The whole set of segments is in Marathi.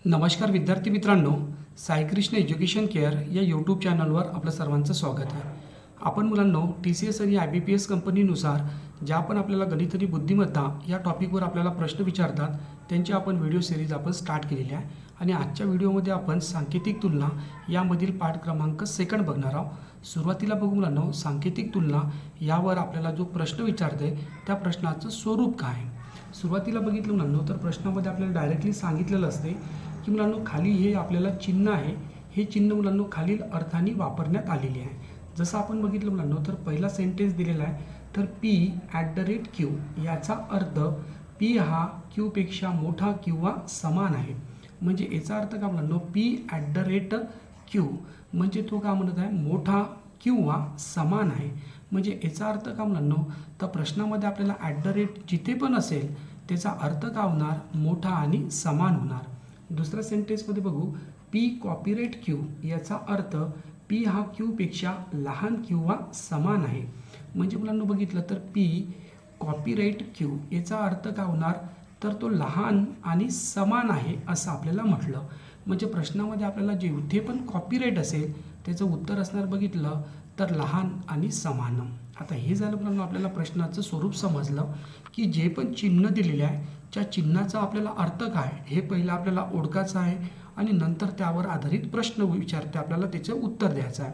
नमस्कार विद्यार्थी मित्रांनो, साईकृष्ण एज्युकेशन केअर या यूट्यूब चॅनलवर आपलं सर्वांचं स्वागत आहे. आपण मुलांनो TCS आणि IBPS कंपनीनुसार ज्या पण आपल्याला गणित आणि बुद्धिमत्ता या टॉपिकवर आपल्याला प्रश्न विचारतात त्यांची आपण व्हिडिओ सिरीज आपण स्टार्ट केलेली आहे. आणि आजच्या व्हिडिओमध्ये आपण सांकेतिक तुलना यामधील पाठ क्रमांक 2 बघणार आहोत. सुरुवातीला बघू मुलांनो, सांकेतिक तुलना यावर आपल्याला जो प्रश्न विचारते त्या प्रश्नाचं स्वरूप काय आहे. सुरुवातीला बघितलं मुलांनो तर प्रश्नामध्ये आपल्याला डायरेक्टली सांगितलेलं असते की मुलांनो खाली हे आपल्याला चिन्ह आहे, हे चिन्ह मुलांनो खालील अर्थाने वापरण्यात आलेले आहे. जसं आपण बघितलं मुलांनो तर पहिला सेंटेन्स दिलेला आहे, तर P@Q याचा अर्थ P हा Q पेक्षा मोठा किंवा समान आहे. म्हणजे याचा अर्थ काय मुलांनो, P@Q म्हणजे तो काय म्हणत आहे, मोठा किंवा समान आहे. म्हणजे याचा अर्थ काय मुलांनो, तर प्रश्नामध्ये आपल्याला ॲट द रेट जिथे पण असेल त्याचा अर्थ काय होणार, मोठा आणि समान होणार. दुसऱ्या सेंटेन्समध्ये बघू, P@Q याचा अर्थ P हा Q पेक्षा लहान किंवा समान आहे. म्हणजे मुलांना बघितलं तर P@Q याचा अर्थ काय होणार, तर तो लहान आणि समान आहे असं आपल्याला म्हटलं. म्हणजे प्रश्नामध्ये आपल्याला जिथे पण कॉपीराईट असेल त्याचं उत्तर असणार बघितलं तर लहान आणि समान. आता हे झालं मुलांना आपल्याला प्रश्नाचं स्वरूप समजलं की जे पण चिन्ह दिलेले आहे त्या चिन्हाचा आपल्याला अर्थ काय हे पहिलं आपल्याला ओळखायचं आहे आणि नंतर त्यावर आधारित प्रश्न विचारते आपल्याला त्याचं उत्तर द्यायचं आहे.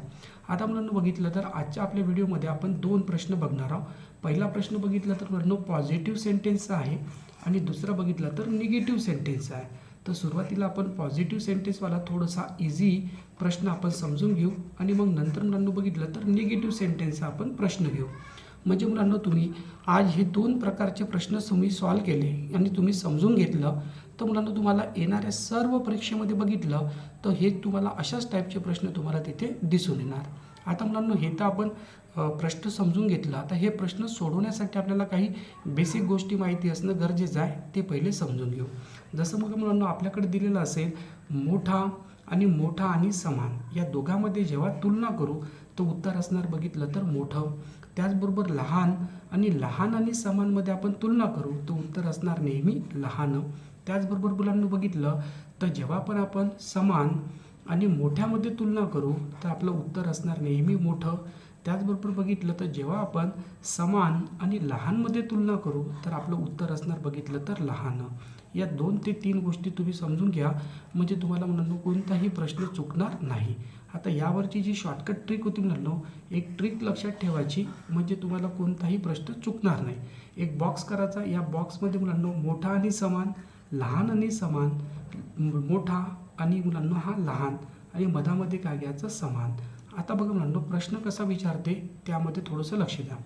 आता मुलांना बघितलं तर आजच्या आपल्या व्हिडिओमध्ये आपण 2 प्रश्न बघणार आहोत. पहिला प्रश्न बघितला तर मुलांनो पॉझिटिव्ह सेंटेन्सचा आहे आणि दुसरा बघितला तर निगेटिव्ह सेंटेन्सचा आहे. तर सुरुवातीला आपण पॉझिटिव्ह सेंटेन्सवाला थोडासा इझी प्रश्न आपण समजून घेऊ आणि मग नंतर मुलांना बघितलं तर निगेटिव्ह सेंटेन्सचा आपण प्रश्न घेऊ. म्हणजे मुलांना तुम्ही आज हे 2 प्रकारचे प्रश्न तुम्ही सॉल्व केले आणि तुम्ही समजून घेतलं तर मुलांना तुम्हाला येणाऱ्या सर्व परीक्षेमध्ये बघितलं तर हे तुम्हाला अशाच टाईपचे प्रश्न तुम्हाला तिथे दिसून येणार. आता मुलांना हे तर आपण प्रश्न समजून घेतला. आता हे प्रश्न सोडवण्यासाठी आपल्याला काही बेसिक गोष्टी माहिती असणं गरजेचं आहे, ते पहिले समजून घेऊ. जसं मग मुलांना आपल्याकडे दिलेलं असेल मोठा आणि समान या दोघांमध्ये जेव्हा तुलना करू तर उत्तर असणार बघितलं तर मोठं. त्याचबरोबर लहान आणि समानमध्ये आपण तुलना करू तर उत्तर असणार नेहमी लहान. त्याचबरोबर मुलांना बघितलं तर जेव्हा पण आपण समान आणि मोठ्यामध्ये तुलना करू तर आपलं उत्तर असणार नेहमी मोठं. त्याचबरोबर बघितलं तर जेव्हा आपण समान आणि लहानमध्ये तुलना करू तर आपलं उत्तर असणार बघितलं तर लहान. या 2 ते 3 गोष्टी तुम्ही समजून घ्या म्हणजे तुम्हाला मुलांनो कोणताही प्रश्न चुकणार नाही. आता यावरची जी शॉर्टकट ट्रिक होती मुलांनो, एक ट्रिक लक्षात ठेवायची म्हणजे तुम्हाला कोणताही प्रश्न चुकणार नाही. एक बॉक्स करायचा, या बॉक्समध्ये मुलांनो मोठा आणि समान, लहान आणि समान, मोठा आणि मुलांनो हा लहान आणि मधामध्ये काय घ्यायचं, समान. आता बघा मुलांनो प्रश्न कसा विचारते त्यामध्ये थोडंसं लक्ष द्या.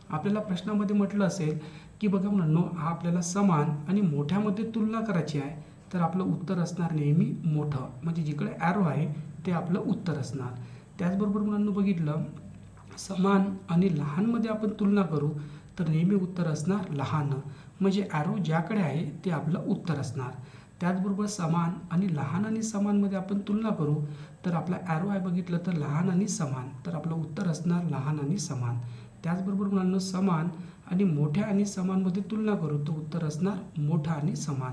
आपल्याला प्रश्नामध्ये म्हटलं असेल की बघा मुलांनो हा आपल्याला समान आणि मोठ्यामध्ये तुलना करायची आहे तर आपलं उत्तर असणार नेहमी मोठं. म्हणजे जिकडे ॲरो आहे ते आपलं उत्तर असणार. त्याचबरोबर मुलांनो बघितलं समान आणि लहानमध्ये आपण तुलना करू तर नेहमी उत्तर असणार लहान. म्हणजे ॲरो ज्याकडे आहे ते आपलं उत्तर असणार. त्याचबरोबर समान आणि समानमध्ये आपण तुलना करू तर आपला ॲरो आहे बघितलं तर लहान आणि समान, तर आपलं उत्तर असणार लहान आणि समान. त्याचबरोबर मुलांना समान आणि समानमध्ये तुलना करू तर उत्तर असणार मोठा आणि समान.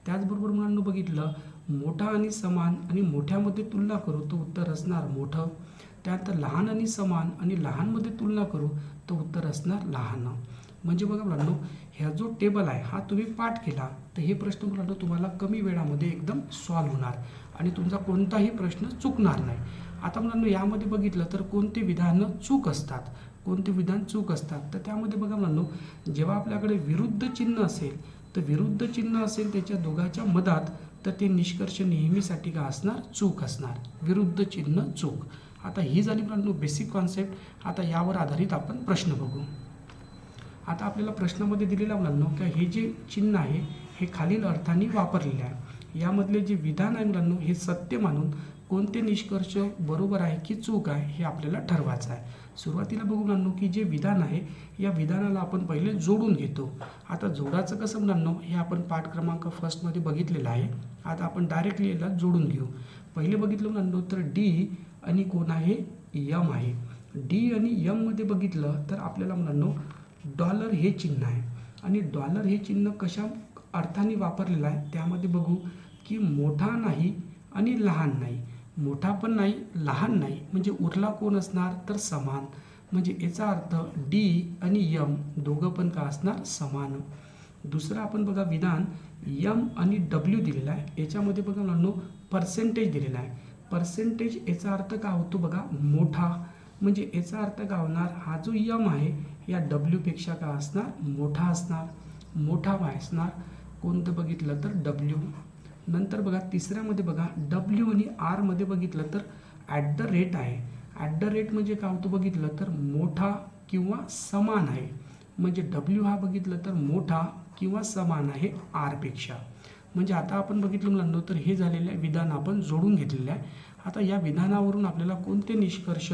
त्याचबरोबर मुलांना बघितलं मोठा आणि समान आणि मोठ्यामध्ये तुलना करू तर उत्तर असणार मोठं. त्यानंतर लहान आणि समान आणि लहानमध्ये तुलना करू तर उत्तर असणार लहान. म्हणजे बघा मुलांनो ह्या जो टेबल आहे हा तुम्ही पाठ केला तर हे प्रश्न मुलांनो तुम्हाला कमी वेळामध्ये एकदम सॉल्व होणार आणि तुमचा कोणताही प्रश्न चुकणार नाही. आता मुलांनो यामध्ये बघितलं तर कोणते विधानं चूक असतात, कोणते विधान चूक असतात तर त्यामध्ये बघा मुलांनो जेव्हा आपल्याकडे विरुद्ध चिन्ह असेल तर विरुद्ध चिन्ह असेल त्याच्या दोघांच्या मधात तर ते निष्कर्ष नेहमीसाठी काय असणार, चूक असणार. विरुद्ध चिन्ह चूक. आता ही झाली मुलांनो बेसिक कॉन्सेप्ट. आता यावर आधारित आपण प्रश्न बघू. आता आपल्याला प्रश्नामध्ये दिलेल्या मुलांनो की हे जे चिन्ह आहे हे खालील अर्थाने वापरलेले आहे. यामधले जे विधान आहे मुलांनो हे सत्य मानून कोणते निष्कर्ष बरोबर आहे की चूक आहे हे आपल्याला ठरवायचं आहे. सुरुवातीला बघू मुलांनो की जे विधान आहे या विधानाला आपण पहिले जोडून घेतो. आता जोडायचं कसं मुलांनो हे आपण पाठ क्रमांक 1 मध्ये बघितलेलं आहे. आता आपण डायरेक्टली याला जोडून घेऊ. पहिले बघितलं मुलांनो तर डी आणि कोण आहे, यम आहे. डी आणि यम मध्ये बघितलं तर आपल्याला मुलांनो डॉलर हे चिन्ह आहे आणि डॉलर हे चिन्ह कशा अर्थाने वापरलेलं आहे त्यामध्ये बघू की मोठा नाही आणि लहान नाही. मोठा पण नाही, लहान नाही, म्हणजे उरला कोण असणार तर समान. म्हणजे याचा अर्थ डी आणि यम दोघं पण का असणार समान. दुसरं आपण बघा विधान यम आणि डब्ल्यू दिलेला आहे. याच्यामध्ये बघा मुलांनो पर्सेंटेज दिलेला आहे. पर्सेंटेज याचा अर्थ काय होतो बघा मोठा. म्हणजे याचा अर्थ काय होणार, हा जो यम आहे या डब्ल्यूपेक्षा काय असणार मोठा असणार. मोठा काय असणार कोणतं बघितलं तर डब्ल्यू. नंतर बघा तिसऱ्यामध्ये बघा डब्ल्यू आणि आरमध्ये बघितलं तर ॲट द रेट आहे. ॲट द रेट म्हणजे काय होतं बघितलं तर मोठा किंवा समान आहे. म्हणजे डब्ल्यू हा बघितलं तर मोठा किंवा समान आहे आरपेक्षा. म्हणजे आता आपण बघितलं मुलांनो तर हे झालेलं विधान आपण जोडून घेतलेलं आहे. आता या विधानावरून आपल्याला कोणते निष्कर्ष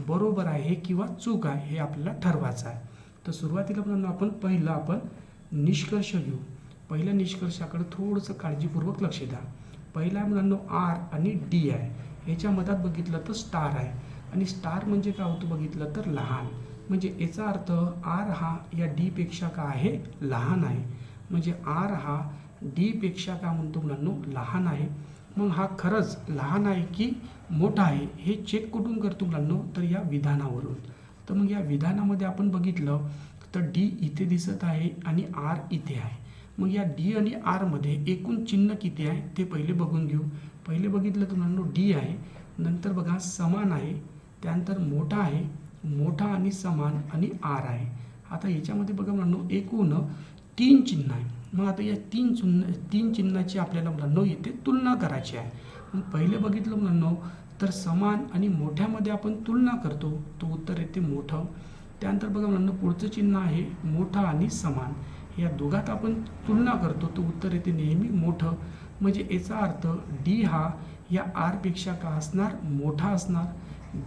बरोबर आहे किंवा चूक आहे हे आपल्याला ठरवायचं आहे. तर सुरुवातीला मुलांनो आपण निष्कर्ष घेऊ. पहिल्या निष्कर्षाकडे थोडंसं काळजीपूर्वक लक्ष द्या. पहिला मुलांनो आर आणि डी आहे. याच्या मधात बघितलं तर स्टार आहे. आणि स्टार म्हणजे काय होतं बघितलं तर लहान. म्हणजे याचा अर्थ आर हा या डीपेक्षा काय आहे लहान आहे. म्हणजे आर हा डीपेक्षा काय म्हणतो मुलांनो लहान आहे. मग हा खरंच लहान आहे की मोठा आहे हे चेक कुठून करतो मुलांनो तर या विधानावरून. तर मग या विधानामध्ये आपण बघितलं तर डी इथे दिसत आहे आणि आर इथे आहे. मग या डी आणि आरमध्ये एकूण चिन्ह किती आहे ते पहिले बघून घेऊ. पहिले बघितलं तर मुलांनो डी आहे. नंतर बघा समान आहे. त्यानंतर मोठा आहे. मोठा आणि समान आणि आर आहे. आता याच्यामध्ये बघा मुलांनो एकूण 3 चिन्ह आहे. मग आता या तीन चिन्हाची आपल्याला मुलांनो इथे तुलना करायची आहे. मग पहिले बघितलं मुलांनो तर समान आणि मोठ्यामध्ये आपण तुलना करतो तो उत्तर येते मोठं. त्यानंतर बघा मुलांनो पुढचं चिन्ह आहे मोठा आणि समान. या दोघात आपण तुलना करतो तो उत्तर येते नेहमी मोठं. म्हणजे याचा अर्थ डी हा या आरपेक्षा काय असणार मोठा असणार.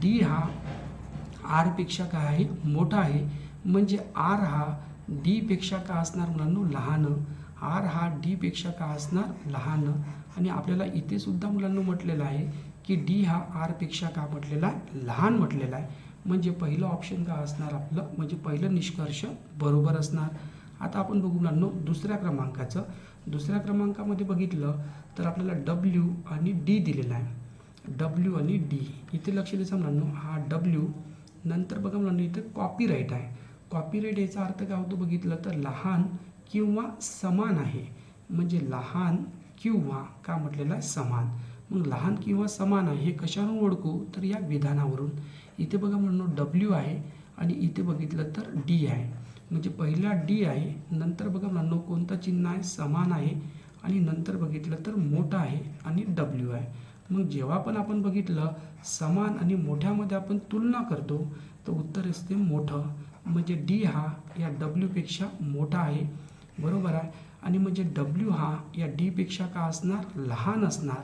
डी हा आरपेक्षा काय आहे मोठा आहे. म्हणजे आर हा डीपेक्षा काय असणार मुलांनो लहान. आर हा डीपेक्षा काय असणार लहान. आणि आपल्याला इथे सुद्धा मुलांनो म्हटलेलं आहे की डी हा आरपेक्षा काय म्हटलेला आहे लहान म्हटलेला आहे. म्हणजे पहिलं ऑप्शन काय असणार आपलं म्हणजे पहिलं निष्कर्ष बरोबर असणार. आता आपण बघू मुलांनो दुसऱ्या क्रमांकाचं. दुसऱ्या क्रमांकामध्ये बघितलं तर आपल्याला डब्ल्यू आणि डी दिलेला आहे. डब्ल्यू आणि डी इथे लक्ष द्यायचं मुलांनो हा डब्ल्यू. नंतर बघा मुलांनो इथे कॉपीराईट आहे. कॉपीराईट याचा अर्थ काय होतो बघितलं तर लहान किंवा समान आहे. म्हणजे लहान किंवा काय म्हटलेलं आहे समान. मग लहान किंवा समान आहे हे कशावरून ओळखू तर या विधानावरून. इथे बघा मुलांनो डब्ल्यू आहे आणि इथे बघितलं तर डी आहे. म्हणजे पहिला डी आहे. नंतर बघा मुलांनो कोणतं चिन्ह आहे समान आहे. आणि नंतर बघितलं तर मोठा आहे आणि डब्ल्यू आहे. मग जेव्हा पण आपण बघितलं समान आणि मोठ्यामध्ये आपण तुलना करतो तर उत्तर असते मोठं. म्हणजे डी हा या डब्ल्यूपेक्षा मोठा आहे बरोबर आहे. आणि म्हणजे डब्ल्यू हा या डीपेक्षा का असणार लहान असणार.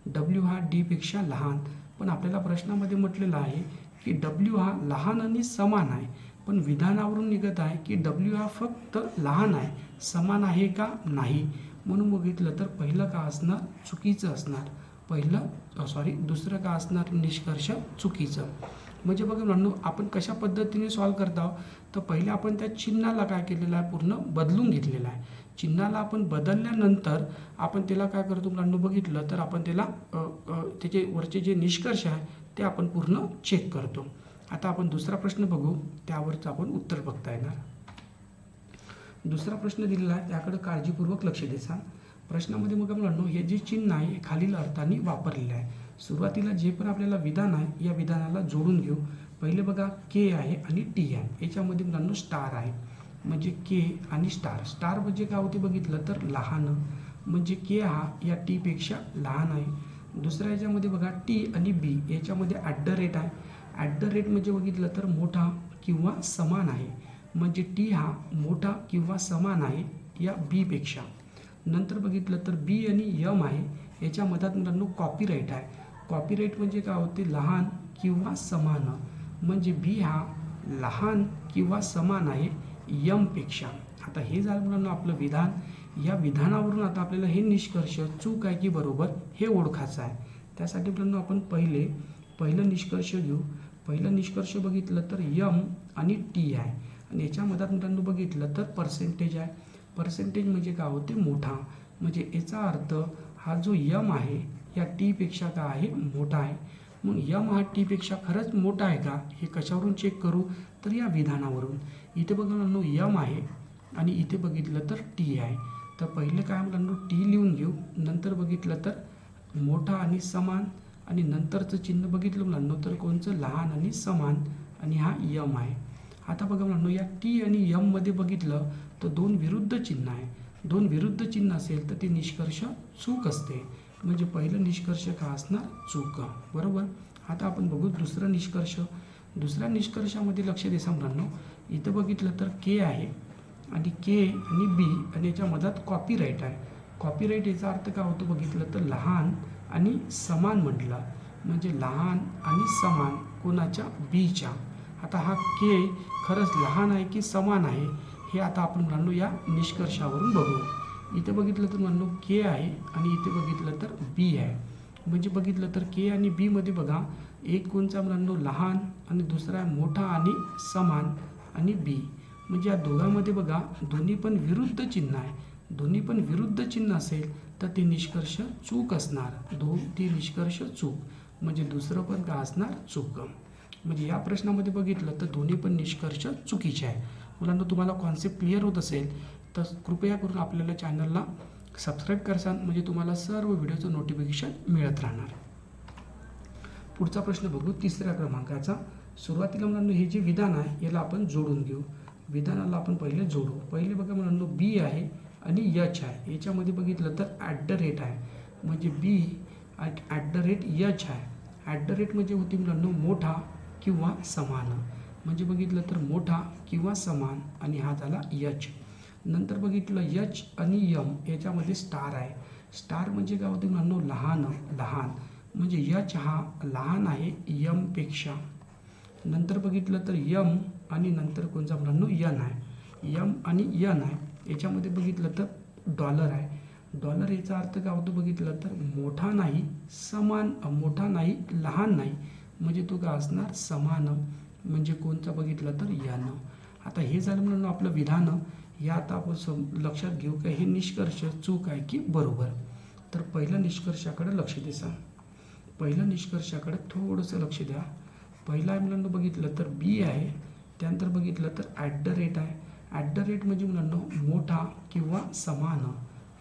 डब्ल्यू हा डीपेक्षा लहान. पण आपल्याला प्रश्नामध्ये म्हटलेलं आहे की डब्ल्यू हा लहान आणि समान आहे. पण विधानावरून निघत आहे की डब्ल्यू हा फक्त लहान आहे समान आहे का नाही. म्हणून बघितलं तर पहिलं का असणार चुकीचं असणार. दुसरं का असणार निष्कर्ष चुकीचं. म्हणजे बघा मुलांनो आपण कशा पद्धतीने सॉल्व करत आहोत तर पहिले आपण त्या चिन्हाला काय केलेलं आहे पूर्ण बदलून घेतलेलं आहे. चिन्हाला आपण बदलल्यानंतर आपण त्याला काय करतो मुलांनो बघितलं तर आपण त्याला त्याचे वरचे जे निष्कर्ष आहे ते आपण पूर्ण चेक करतो. आता आपण दुसरा प्रश्न बघू त्यावरचं आपण उत्तर बघता येणार. दुसरा प्रश्न दिलेला आहे त्याकडे काळजीपूर्वक लक्ष द्यायचा. प्रश्नामध्ये मग मुलांनो हे जे चिन्ह आहे हे खालील अर्थाने वापरलेले आहे. सुरुवातीला जे पण आपल्याला विधान आहे या विधानाला जोडून घेऊ. पहिले बघा के आहे आणि टी आहे. याच्यामध्ये मुलांनो स्टार आहे. म्हणजे के आणि स्टार. स्टार म्हणजे काय होते बघितलं तर लहान. म्हणजे के हा या टीपेक्षा लहान आहे. दुसऱ्या याच्यामध्ये बघा टी आणि बी याच्यामध्ये ॲट द रेट आहे. ॲट द रेट म्हणजे बघितलं तर मोठा किंवा समान आहे. म्हणजे टी हा मोठा किंवा समान आहे या बीपेक्षा. नंतर बघितलं तर बी आणि यम आहे. याच्या मधात मुलांनो कॉपीराईट आहे. कॉपीराईट म्हणजे काय होते लहान किंवा समान. म्हणजे बी हा लहान किंवा समान आहे यमपेक्षा. आता हे झालं मुलांनो आपलं विधान. या विधानावरून आता आपल्याला हे निष्कर्ष चूक आहे की बरोबर हे ओळखायचं आहे. त्यासाठी मुलांनो आपण पहिलं निष्कर्ष घेऊ. पहिलं निष्कर्ष बघितलं तर यम आणि टी आहे. आणि याच्या मधात मुलांनो बघितलं तर पर्सेंटेज आहे. पर्सेंटेज म्हणजे काय होते मोठा. म्हणजे याचा अर्थ हा जो यम आहे या टीपेक्षा काय आहे मोठा आहे. मग यम हा टीपेक्षा खरंच मोठा आहे का हे कशावरून चेक करू तर या विधानावरून. इथे बघा मुलांनो यम आहे आणि इथे बघितलं तर टी आहे. तर पहिलं काय मुलांनो टी लिहून घेऊ, नंतर बघितलं तर मोठा आणि समान आणि नंतरचं चिन्ह बघितलं मुलांनो तर कोणचं लहान आणि समान आणि हा यम आहे. आता बघा मुलांनो या टी आणि यममध्ये बघितलं तर दोन विरुद्ध चिन्ह आहे. दोन विरुद्ध चिन्ह असेल तर ते निष्कर्ष चूक असते. म्हणजे पहिलं निष्कर्ष काय असणार चूक. बरोबर. आता आपण बघू दुसरं निष्कर्ष. दुसऱ्या निष्कर्षामध्ये लक्ष द्या मुलांनो. इथं बघितलं तर के आहे आणि के आणि बी आणि याच्या मधात कॉपीराईट आहे. कॉपीराईट याचा अर्थ काय होतो बघितलं तर लहान आणि समान म्हटलं. म्हणजे लहान आणि समान कोणाच्या बीच्या. आता हा के खरंच लहान आहे की समान आहे हे आता आपण मुलांनो या निष्कर्षावरून बघू. इथे बघितलं तर मुलांनो के आहे आणि इथे बघितलं तर बी आहे. म्हणजे बघितलं तर के आणि बीमध्ये बघा एक कोणचा मुलांनो लहान आणि दुसरा आहे मोठा आणि समान आणि बी. म्हणजे या दोघांमध्ये बघा दोन्ही पण विरुद्ध चिन्ह आहे. दोन्ही पण विरुद्ध चिन्ह असेल तर ते निष्कर्ष चूक असणार. ते निष्कर्ष चूक म्हणजे दुसरं पण काय असणार चूक. म्हणजे या प्रश्नामध्ये बघितलं तर दोन्ही पण निष्कर्ष चुकीचे आहे. मुलांना तुम्हाला कॉन्सेप्ट क्लिअर होत असेल तर कृपया करून आपल्याला चॅनलला सबस्क्राईब करसान म्हणजे तुम्हाला सर्व व्हिडिओचं नोटिफिकेशन मिळत राहणार. पुढचा प्रश्न बघू तिसऱ्या क्रमांकाचा. सुरुवातीला मुलांना हे जे विधान आहे याला आपण जोडून घेऊ. विधानाला आपण पहिले जोडू. पहिले बघा मुलांना बी आहे आणि एच आहे. याच्यामध्ये बघितलं तर ॲट द रेट आहे. म्हणजे be at the rate H आहे. ॲट द रेट म्हणजे होती मुलांना मोठा किंवा समान. म्हणजे बघितलं तर मोठा किंवा समान आणि हा झाला एच. नंतर बघितलं एच आणि यम याच्यामध्ये स्टार आहे. स्टार म्हणजे काय होते मुलांनो लहान. लहान म्हणजे एच हा लहान आहे यमपेक्षा. नंतर बघितलं तर यम आणि नंतर कोणचा मुलांनो यन आहे. यम आणि यन आहे. याच्यामध्ये बघितलं तर डॉलर आहे. डॉलर याचा अर्थ काय होतो बघितलं तर मोठा नाही समान, मोठा नाही लहान नाही म्हणजे तो काय असणार समान. म्हणजे कोणचा बघितलं तर यन. आता हे झालं म्हणून आपलं विधान. या आता आपण लक्षात घेऊ का हे निष्कर्ष चूक आहे की बरोबर. तर पहिल्या निष्कर्षाकडे लक्ष द्या. पहिल्या निष्कर्षाकडे थोडंसं लक्ष द्या. पहिला आहे मुलांना बघितलं तर बी आहे. त्यानंतर बघितलं तर ॲट द रेट आहे. ॲट द रेट म्हणजे मुलांना मोठा किंवा समान.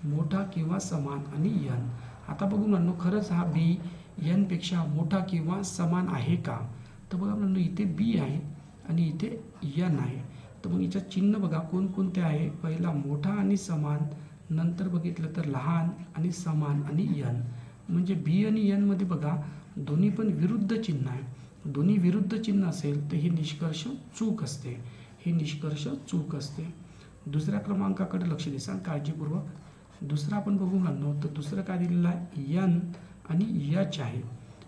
मोठा किंवा समान आणि यन. आता बघू मुलांना खरंच हा बी यनपेक्षा मोठा किंवा समान आहे का. तर बघा मुलांना इथे बी आहे आणि इथे यन आहे. तर मग याच्यात चिन्ह बघा कोणकोणते आहे. पहिला मोठा आणि समान, नंतर बघितलं तर लहान आणि समान आणि यन. म्हणजे बी आणि यनमध्ये बघा दोन्ही पण विरुद्ध चिन्ह आहे. दोन्ही विरुद्ध चिन्ह असेल तर हे निष्कर्ष चूक असते. हे निष्कर्ष चूक असते. दुसऱ्या क्रमांकाकडे लक्ष द्या काळजीपूर्वक. दुसरा आपण बघू म्हणलो तर दुसरं काय दिलेलं आहे यन आणि एच आहे.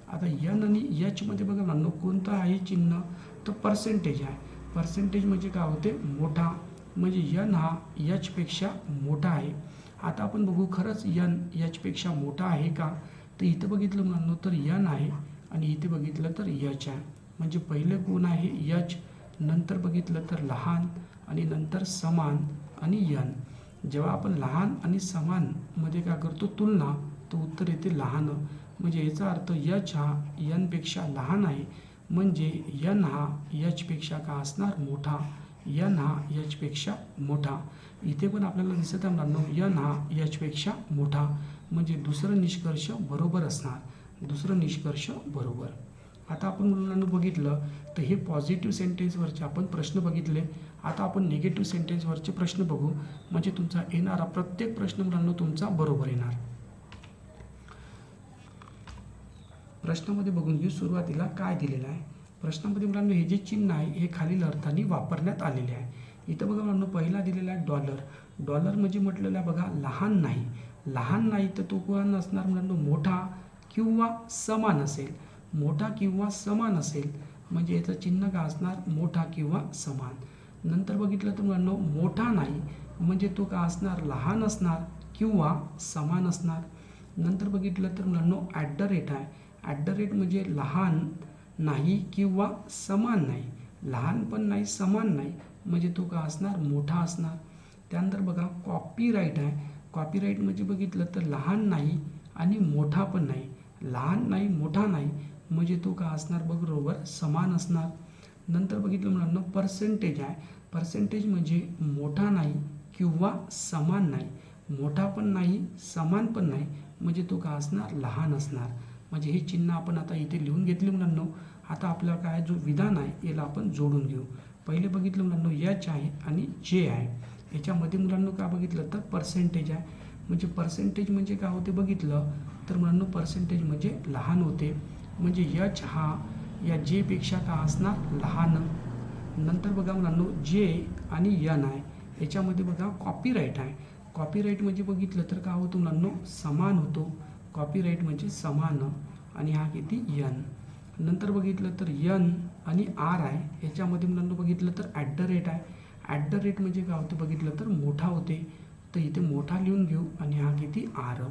आता यन आणि एचमध्ये बघा म्हणलो कोणतं आहे चिन्ह तर पर्सेंटेज आहे. पर्सेंटेज म्हणजे काय होते मोठा. म्हणजे यन हा एचपेक्षा मोठा आहे. आता आपण बघू खरंच यन एचपेक्षा मोठा आहे का. तर इथं बघितलं म्हणलो तर यन आहे आणि इथे बघितलं तर एच आहे. म्हणजे पहिले कोण आहे एच, नंतर बघितलं तर लहान आणि नंतर समान आणि यन. जेव्हा आपण लहान आणि समानमध्ये काय करतो तुलना तर उत्तर येते लहान. म्हणजे याचा अर्थ एच हा यनपेक्षा लहान आहे. म्हणजे यन हा एचपेक्षा का असणार मोठा. यन हा एचपेक्षा मोठा. इथे पण आपल्याला दिसत आहे मुलांनो यन हा एचपेक्षा मोठा. म्हणजे दुसरं निष्कर्ष बरोबर असणार. दुसरं निष्कर्ष बरोबर. आता आपण मुलांना बघितलं तर हे पॉझिटिव्ह सेंटेन्सवरचे आपण प्रश्न बघितले. आता आपण निगेटिव्ह सेंटेन्सवरचे प्रश्न बघू. म्हणजे तुमचा येणारा प्रत्येक प्रश्न मुलांना तुमचा बरोबर येणार. प्रश्नामध्ये बघून घेऊ सुरुवातीला काय दिलेलं आहे. प्रश्नामध्ये मुलांना हे जे चिन्ह आहे हे खालील अर्थाने वापरण्यात आलेले आहे. इथं बघा मुलांना पहिला दिलेला आहे डॉलर. डॉलर म्हणजे म्हटलेलं आहे बघा लहान नाही. लहान नाही तर तो कोण असणार मुलांना मोठा किंवा समान असेल. मोठा किंवा समान असेल म्हणजे याचं चिन्ह काय असणार मोठा किंवा समान. नंतर बघितलं तर मुलांना मोठा नाही म्हणजे तो काय असणार लहान असणार किंवा समान असणार. नंतर बघितलं तर मुलांना ॲट द रेट आहे. ॲट द रेट म्हणजे लहान नाही किंवा समान नाही. लहान पण नाही समान नाही म्हणजे तो काय असणार मोठा असणार. त्यानंतर बघा कॉपीराईट आहे. कॉपीराईट म्हणजे बघितलं तर लहान नाही आणि मोठा पण नाही, लहान नाही मोठा नाही, म्हणजे तो का असणार बरोबर समान असणार. नंतर बघितलं मुलांना पर्सेंटेज आहे. पर्सेंटेज म्हणजे मोठा नाही किंवा समान नाही, मोठा पण नाही समान पण नाही, म्हणजे तो का असणार लहान असणार. म्हणजे हे चिन्ह आपण आता इथे लिहून घेतले मुलांना. आता आपला काय जो विधान आहे याला आपण जोडून घेऊ. पहिले बघितलं मुलांना एच आहे आणि जे आहे. याच्यामध्ये मुलांना काय बघितलं तर पर्सेंटेज आहे. म्हणजे पर्सेंटेज म्हणजे काय होते बघितलं तर मुलांना पर्सेंटेज म्हणजे लहान होते. म्हणजे एच हा या जे पेक्षा का असणार लहान. नंतर बघा मुलांना जे आणि यन आहे. याच्यामध्ये बघा कॉपीराईट आहे. कॉपीराईट म्हणजे बघितलं तर काय होतं मुलांना समान होतो. कॉपीराईट म्हणजे समान आणि हा किती यन. नंतर बघितलं तर यन आणि आर आहे. याच्यामध्ये मुलांना बघितलं तर ॲट द रेट आहे. ॲट द रेट म्हणजे काय होतं बघितलं तर मोठा होते. तर इथे मोठा लिहून घेऊ आणि हा किती आर.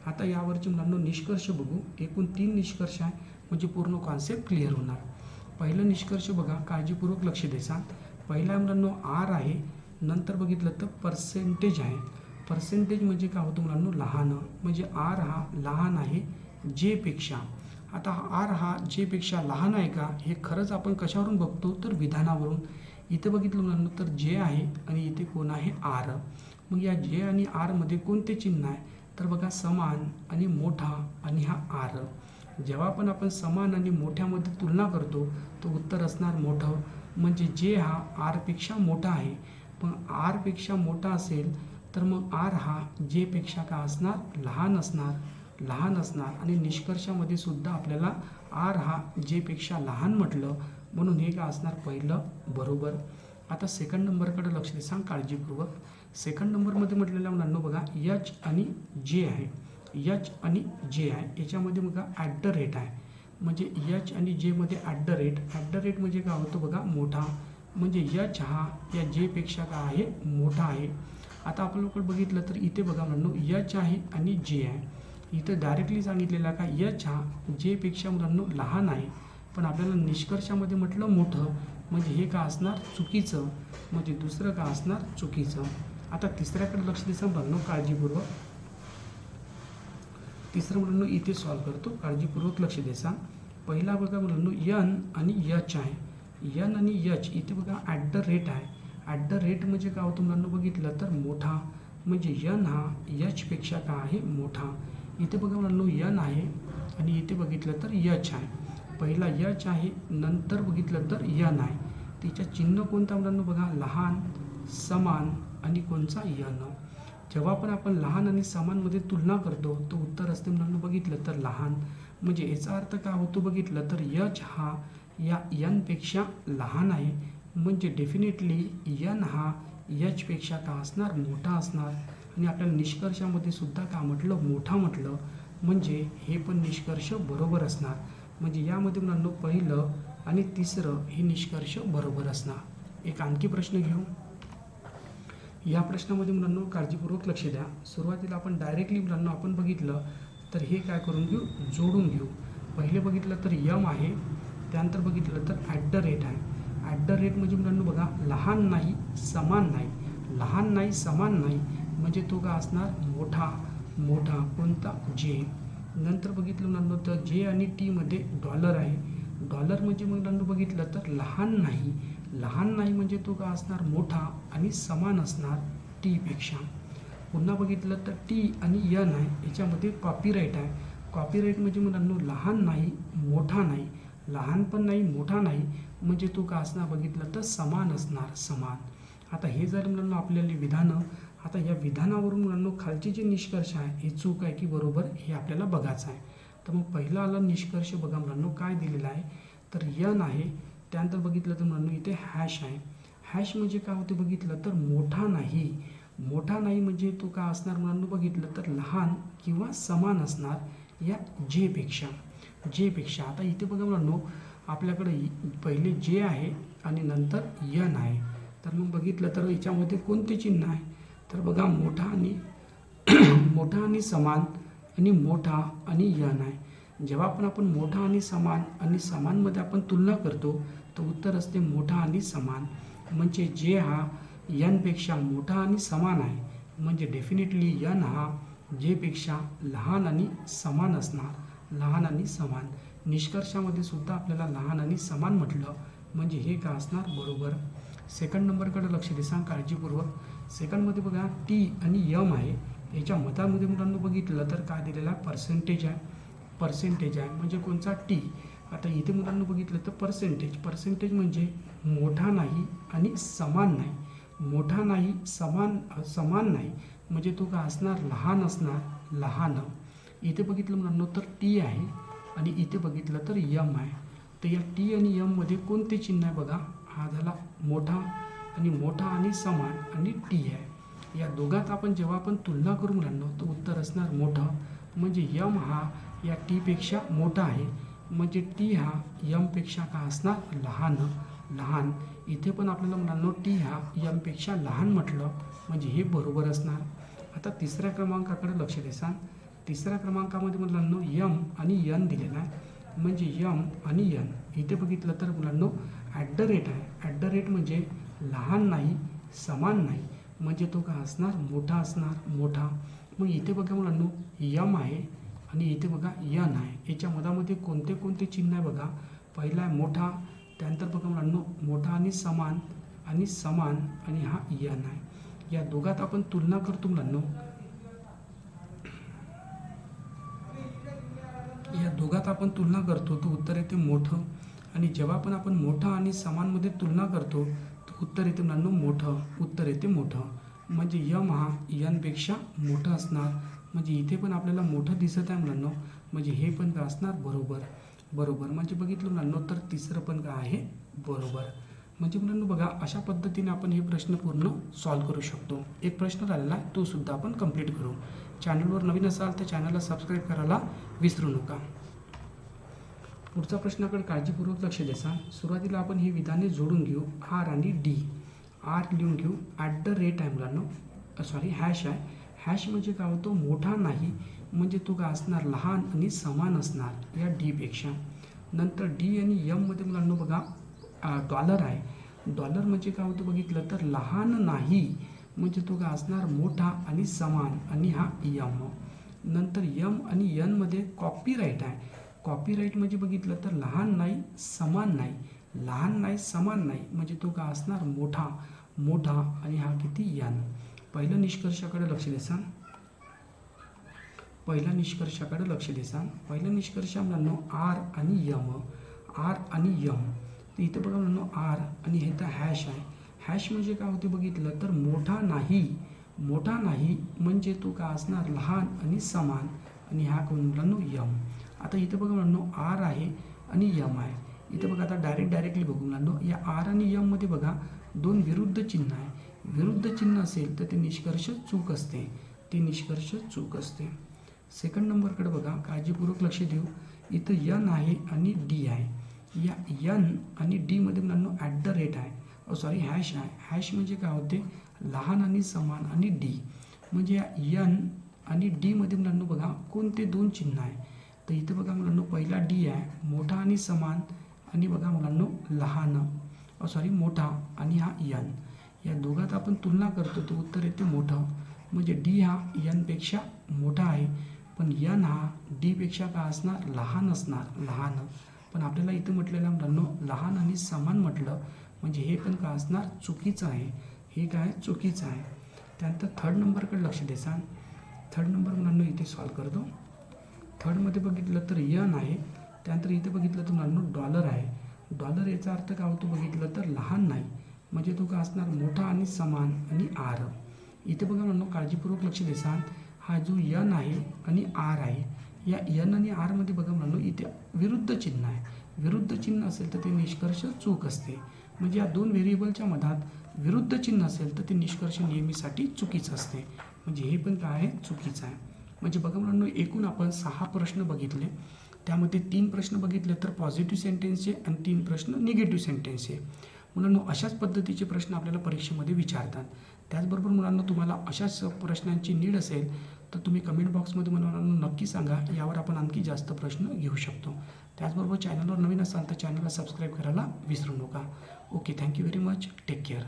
आता यावरचे मुलांना निष्कर्ष बघू. एकूण 3 निष्कर्ष आहे, म्हणजे पूर्ण कॉन्सेप्ट क्लिअर होणार. पहिलं निष्कर्ष बघा, काळजीपूर्वक लक्ष द्यायचा. पहिला मुलांना आर आहे. नंतर बघितलं तर पर्सेंटेज आहे. पर्सेंटेज म्हणजे काय होतं मुलांना लहान, म्हणजे आर हा लहान आहे जे पेक्षा. आता आर हा जे पेक्षा लहान आहे का हे खरंच आपण कशावरून बघतो तर विधानावरून. इथे बघितलं मुलांना तर जे आहे आणि इथे कोण आहे आर. मग या जे आणि आरमध्ये कोणते चिन्ह आहे तर बघा समान आणि मोठा आणि हा आर. जेव्हा पण आपण समान आणि मोठ्यामध्ये तुलना करतो तो उत्तर असणार मोठं. म्हणजे जे हा आरपेक्षा मोठा आहे. पण आरपेक्षा मोठा असेल तर मग आर हा जे पेक्षा का असणार लहान असणार. लहान असणार आणि निष्कर्षामध्ये सुद्धा आपल्याला आर हा जे पेक्षा लहान म्हटलं, म्हणून हे का असणार पहिलं बरोबर. आता सेकंड नंबरकडे लक्ष दे सांग काळजीपूर्वक. सेकंड नंबरमध्ये म्हटलेल्या मुलांना बघा एच आणि जे आहे. एच आणि जे आहे याच्यामध्ये बघा ॲट द रेट आहे. म्हणजे एच आणि जेमध्ये at the rate. At the rate म्हणजे काय होतं बघा मोठा. म्हणजे एच हा या जे पेक्षा काय आहे मोठा आहे. आता आपल्याकडे बघितलं तर इथे बघा मुलांनो एच आहे आणि जे आहे. इथं डायरेक्टली सांगितलेलं का एच हा जे पेक्षा मुलांनो लहान आहे, पण आपल्याला निष्कर्षामध्ये म्हटलं मोठं, म्हणजे हे का असणार चुकीचं. म्हणजे दुसरं का असणार चुकीचं. आता तिसऱ्याकडे लक्ष द्यायचं मुलांनो काळजीपूर्वक. तिसरं मुलांनो इथे सॉल्व्ह करतो, काळजीपूर्वक लक्ष द्यायचा. पहिला बघा मुलांनो यन आणि एच आहे. यन आणि एच इथे बघा ॲट द रेट आहे. ॲट द रेट म्हणजे काय होतं मुलांनो बघितलं तर मोठा. म्हणजे यन हा एचपेक्षा का आहे मोठा. इथे बघा मुलांनो यन आहे आणि इथे बघितलं तर एच आहे. पहिला एच आहे, नंतर बघितलं तर यन आहे. तिच्या चिन्ह कोणता मुलांनो बघा लहान, समान आणि कोणचा यन. जेव्हा पण आपण लहान आणि समानमध्ये तुलना करतो तो उत्तर असते मुलांना बघितलं तर लहान. म्हणजे याचा अर्थ काय होतो बघितलं तर एच हा या यनपेक्षा लहान आहे. म्हणजे डेफिनेटली यन हा एचपेक्षा का असणार मोठा असणार. आणि आपल्याला निष्कर्षामध्ये सुद्धा का म्हटलं मोठा म्हटलं, म्हणजे हे पण निष्कर्ष बरोबर असणार. म्हणजे यामध्ये मुलांना पहिलं आणि तिसरं हे निष्कर्ष बरोबर असणार. एक आणखी प्रश्न घेऊ. या प्रश्नामध्ये मुलांना काळजीपूर्वक लक्ष द्या. सुरुवातीला आपण डायरेक्टली मुलांना आपण बघितलं तर हे काय करून घेऊ जोडून घेऊ. पहिले बघितलं तर यम आहे, त्यानंतर बघितलं तर ॲट द रेट आहे. ॲट द रेट म्हणजे मुलांना बघा लहान नाही समान नाही. लहान नाही समान नाही म्हणजे तो का असणार मोठा. मोठा कोणता जे. नंतर बघितलं मुलांना तर जे आणि टीमध्ये डॉलर आहे. डॉलर म्हणजे मुलांना बघितलं तर लहान नाही. लहान नाही म्हणजे तो का असणार मोठा आणि समान असणार टीपेक्षा. पुन्हा बघितलं तर टी आणि यन आहे. याच्यामध्ये कॉपीराईट आहे. कॉपीराईट म्हणजे मुलांना लहान नाही मोठा नाही. लहान पण नाही मोठा नाही म्हणजे तो का असणार बघितलं तर समान असणार समान. आता हे जर मुलांना आपल्याला विधानं. आता या विधानावरून मुलांना खालचे जे निष्कर्ष आहे हे चूक आहे की बरोबर हे आपल्याला बघायचं आहे. तर मग पहिला आला निष्कर्ष बघा मुलांना काय दिलेला आहे तर यन आहे. त्यानंतर बघितलं तर मुलांना इथे हॅश आहे. हॅश म्हणजे काय होते बघितलं तर मोठा नाही. मोठा नाही म्हणजे तो का असणार मुलांना बघितलं तर लहान किंवा समान असणार या जेपेक्षा. जेपेक्षा आता इथे बघा मुलांना आपल्याकडे पहिले जे आहे आणि नंतर यन आहे. तर मग बघितलं तर याच्यामध्ये कोणते चिन्ह आहे तर बघा मोठा आणि मोठा आणि समान आणि मोठा आणि यन आहे. जेव्हा पण आपण मोठा आणि समानमध्ये आपण तुलना करतो तर उत्तर असते मोठा आणि समान. म्हणजे जे हा यनपेक्षा मोठा आणि समान आहे. म्हणजे डेफिनेटली यन हा जे पेक्षा लहान आणि समान असणार, लहान आणि समान. निष्कर्षामध्ये सुद्धा आपल्याला लहान आणि समान म्हटलं म्हणजे हे काय असणार, बरोबर. सेकंड नंबरकडे लक्ष दे सांग काळजीपूर्वक. सेकंडमध्ये बघा टी आणि यम आहे, याच्या मतामध्ये मुलांना बघितलं तर काय दिलेलं आहे, पर्सेंटेज आहे. पर्सेंटेज आहे म्हणजे कोणचा, टी. आता इथे मुलांना बघितलं तर पर्सेंटेज, पर्सेंटेज म्हणजे मोठा नाही आणि समान नाही. मोठा नाही, समान नाही म्हणजे तो काय असणार, लहान असणार, लहान. इथे बघितलं मुलांना तर टी आहे आणि इथे बघितलं तर यम आहे. तर या टी आणि यममध्ये कोणते चिन्ह आहे बघा, हा झाला मोठा आणि समान आणि टी आहे. या दोघात आपण जेव्हा आपण तुलना करू मुलांना तर उत्तर असणार मोठं, म्हणजे यम हा या टीपेक्षा मोठा आहे, म्हणजे टी हा यमपेक्षा काय असणार, लहान. इथे पण आपल्याला मुलांना टी हा यमपेक्षा लहान म्हटलं म्हणजे हे बरोबर असणार. आता तिसऱ्या क्रमांकाकडे लक्ष दे सांग. तिसऱ्या क्रमांकामध्ये मुलांना यम आणि यन दिलेला आहे, म्हणजे यम आणि यन. इथे बघितलं तर मुलांना ॲट द रेट आहे. ॲट द रेट म्हणजे लहान नाही, समान नाही, म्हणजे तो काय असणार, मोठा असणार, मोठा. मग इथे बघा मुलांना यम आहे आणि इथे बघा यन आहे. याच्या मधामध्ये कोणते कोणते चिन्ह आहे बघा. पहिला आहे मोठा, त्यानंतर बघा मुलांना मोठा आणि समान आणि हा यन आहे. या दोघात आपण तुलना करतो मुलांना. या दोघात आपण तुलना करतो तर उत्तर येते मोठं. आणि जेव्हा पण आपण मोठं आणि समानमध्ये तुलना करतो तर उत्तर येते मुलांना मोठं, उत्तर येते मोठं. म्हणजे यम हा यनपेक्षा मोठं असणार, म्हणजे इथे पण आपल्याला मोठं दिसत आहे मुलांना, म्हणजे हे पण काय असणार, बरोबर. म्हणजे बघितलं मुलांना तर तिसरं पण काय आहे, बरोबर. म्हणजे मुलांना बघा अशा पद्धतीने आपण हे प्रश्न पूर्ण सॉल्व करू शकतो. एक प्रश्न राहिलेला आहे तो सुद्धा आपण कंप्लीट करू. चॅनलवर नवीन असाल तर चॅनलला सबस्क्राईब करायला विसरू नका. पुढचा प्रश्नाकडे काळजीपूर्वक लक्ष द्या. सुरुवातीला आपण ही विधाने जोडून घेऊ. आर आणि डी. आर लिहून घेऊ. ॲट द रेट आहे मुलांना, हॅश आहे. हॅश म्हणजे काय होतो, मोठा नाही, म्हणजे तो काय असणार, लहान आणि समान असणार या डीपेक्षा. नंतर डी आणि यममध्ये मुलांना बघा डॉलर आहे. डॉलर म्हणजे काय होतं बघितलं तर लहान नाही, म्हणजे तो काय असणार, मोठा आणि समान आणि हा यम. नंतर यम आणि यनमध्ये कॉपीराईट आहे. कॉपीराईट म्हणजे बघितलं तर लहान नाही, समान नाही, म्हणजे तो काय असणार, मोठा आणि हा किती, यन. पहिल्या निष्कर्षाकडे लक्ष द्या. पहिल्या निष्कर्ष म्हणून आर आणि यम. तर इथं बघा म्हणून आर आणि हे तर हॅश आहे. हॅश म्हणजे काय होते बघितलं तर मोठा नाही म्हणजे तो काय असणार, लहान आणि समान आणि हा कोण मुलांनो, यम. आता इथं बघा मुलांनो आर आहे आणि यम आहे. इथं बघा आता डायरेक्टली बघू मुलांनो, या आर आणि यममध्ये बघा दोन विरुद्ध चिन्ह आहे. विरुद्ध चिन्ह असेल तर ते निष्कर्ष चूक असते. सेकंड नंबरकडे बघा काळजीपूर्वक लक्ष देऊ. इथं यन आहे आणि डी आहे. या यन आणि डीमध्ये मुलांनो ॲट द रेट आहे, हॅश आहे. हॅश म्हणजे काय होते, लहान आणि समान आणि डी. म्हणजे या यन आणि डीमध्ये मुलांनो बघा कोणते दोन चिन्ह आहे. तर इथं बघा मुलांनो पहिला डी आहे, मोठा आणि समान, आणि बघा मुलांनो मोठा आणि हा यन. या दोघात आपण तुलना करतो तर उत्तर येते मोठं, म्हणजे डी हा यनपेक्षा मोठा आहे, पण यन हा डीपेक्षा काय असणार, लहान. पण आपल्याला इथं म्हटलेलं आहे मुलांनो लहान आणि समान म्हटलं म्हणजे हे पण काय असणार, चुकीचं आहे. त्यानंतर थर्ड नंबरकडे लक्ष द्या. थर्ड नंबर मुलांनो इथे सॉल्व करतो. थर्डमध्ये बघितलं तर यन आहे, त्यानंतर इथे बघितलं तर मुलांनो डॉलर आहे. डॉलर याचा अर्थ काय होतो बघितलं तर लहान नाही, म्हणजे तो काय असणार, मोठा आणि समान आणि आर. इथे बघा मुलांनो काळजीपूर्वक लक्ष द्या. हा जो यन आहे आणि आर आहे, या यन आणि आरमध्ये बघा मुलांनो इथे विरुद्ध चिन्ह आहे. विरुद्ध चिन्ह असेल तर ते निष्कर्ष चूक असते. म्हणजे या दोन व्हेरिएबलच्या मधात विरुद्ध चिन्ह असेल तर ते निष्कर्ष नेहमीसाठी चुकीचं असते. म्हणजे हे पण काय आहे, चुकीचं आहे. म्हणजे बघा मुलांनो एकूण आपण 6 प्रश्न बघितले. त्यामध्ये 3 प्रश्न बघितले तर पॉझिटिव्ह सेंटेन्सचे आणि 3 प्रश्न निगेटिव्ह सेंटेन्सचे. मुलांनो अशाच पद्धतीचे प्रश्न आपल्याला परीक्षेमध्ये विचारतात. त्याचबरोबर मुलांना तुम्हाला अशाच प्रश्नांची नीड असेल तर तुम्ही कमेंट बॉक्समध्ये मला नक्की सांगा. यावर आपण आणखी जास्त प्रश्न घेऊ शकतो. त्याचबरोबर चॅनलवर नवीन असाल तर चॅनलला सबस्क्राईब करायला विसरू नका. Okay, thank you very much. Take care.